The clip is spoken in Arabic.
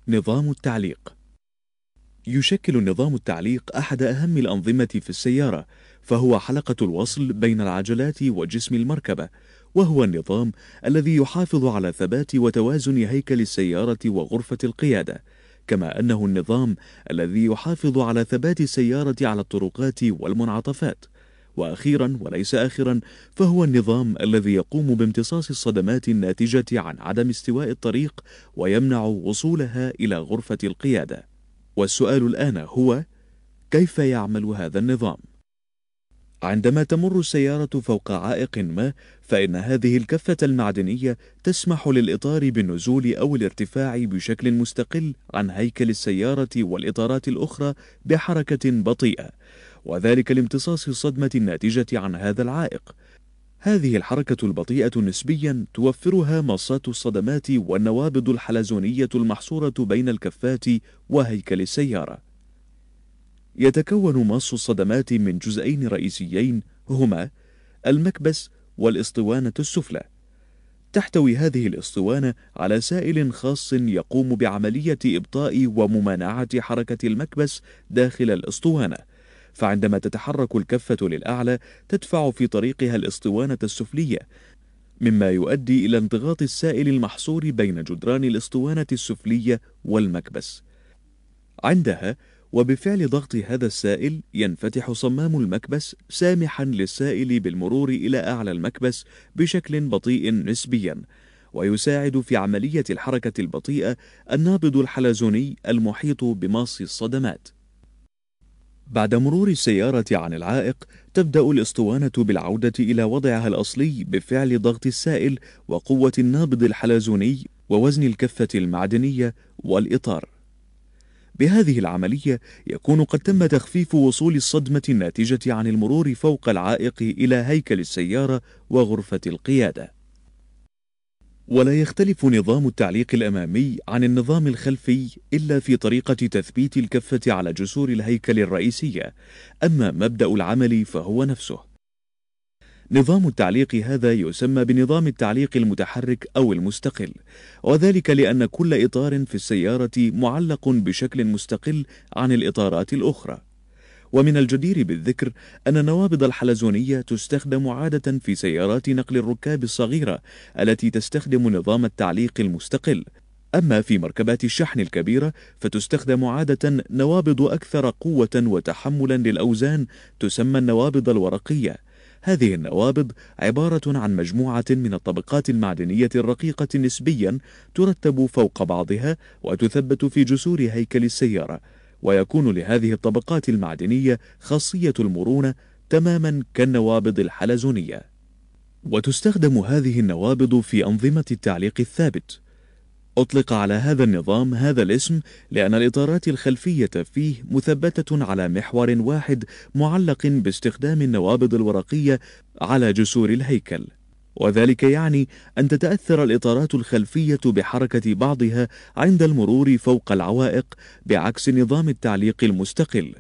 نظام التعليق. يشكل نظام التعليق أحد أهم الأنظمة في السيارة، فهو حلقة الوصل بين العجلات وجسم المركبة، وهو النظام الذي يحافظ على ثبات وتوازن هيكل السيارة وغرفة القيادة، كما أنه النظام الذي يحافظ على ثبات السيارة على الطرقات والمنعطفات. وأخيرا وليس آخرا، فهو النظام الذي يقوم بامتصاص الصدمات الناتجة عن عدم استواء الطريق ويمنع وصولها إلى غرفة القيادة. والسؤال الآن هو: كيف يعمل هذا النظام؟ عندما تمر السيارة فوق عائق ما، فإن هذه الكفة المعدنية تسمح للإطار بالنزول أو الارتفاع بشكل مستقل عن هيكل السيارة والإطارات الأخرى بحركة بطيئة، وذلك لامتصاص الصدمة الناتجة عن هذا العائق. هذه الحركة البطيئة نسبيا توفرها مصات الصدمات والنوابض الحلزونية المحصورة بين الكفات وهيكل السيارة. يتكون مص الصدمات من جزئين رئيسيين، هما المكبس والاسطوانة السفلى. تحتوي هذه الاسطوانة على سائل خاص يقوم بعملية إبطاء وممانعة حركة المكبس داخل الاسطوانة، فعندما تتحرك الكفة للأعلى تدفع في طريقها الاسطوانة السفلية، مما يؤدي إلى انضغاط السائل المحصور بين جدران الاسطوانة السفلية والمكبس. عندها وبفعل ضغط هذا السائل ينفتح صمام المكبس، سامحا للسائل بالمرور إلى أعلى المكبس بشكل بطيء نسبيا، ويساعد في عملية الحركة البطيئة النابض الحلزوني المحيط بماص الصدمات. بعد مرور السيارة عن العائق، تبدأ الاسطوانة بالعودة إلى وضعها الأصلي بفعل ضغط السائل وقوة النابض الحلزوني ووزن الكفة المعدنية والإطار. بهذه العملية يكون قد تم تخفيف وصول الصدمة الناتجة عن المرور فوق العائق إلى هيكل السيارة وغرفة القيادة. ولا يختلف نظام التعليق الأمامي عن النظام الخلفي إلا في طريقة تثبيت الكفة على جسور الهيكل الرئيسية، أما مبدأ العمل فهو نفسه. نظام التعليق هذا يسمى بنظام التعليق المتحرك أو المستقل، وذلك لأن كل إطار في السيارة معلق بشكل مستقل عن الإطارات الأخرى. ومن الجدير بالذكر أن النوابض الحلزونية تستخدم عادة في سيارات نقل الركاب الصغيرة التي تستخدم نظام التعليق المستقل، أما في مركبات الشحن الكبيرة فتستخدم عادة نوابض أكثر قوة وتحملا للأوزان تسمى النوابض الورقية. هذه النوابض عبارة عن مجموعة من الطبقات المعدنية الرقيقة نسبيا ترتب فوق بعضها وتثبت في جسور هيكل السيارة، ويكون لهذه الطبقات المعدنية خاصية المرونة تماما كالنوابض الحلزونية. وتستخدم هذه النوابض في أنظمة التعليق الثابت. أطلق على هذا النظام هذا الاسم لأن الإطارات الخلفية فيه مثبتة على محور واحد معلق باستخدام النوابض الورقية على جسور الهيكل، وذلك يعني أن تتأثر الإطارات الخلفية بحركة بعضها عند المرور فوق العوائق بعكس نظام التعليق المستقل.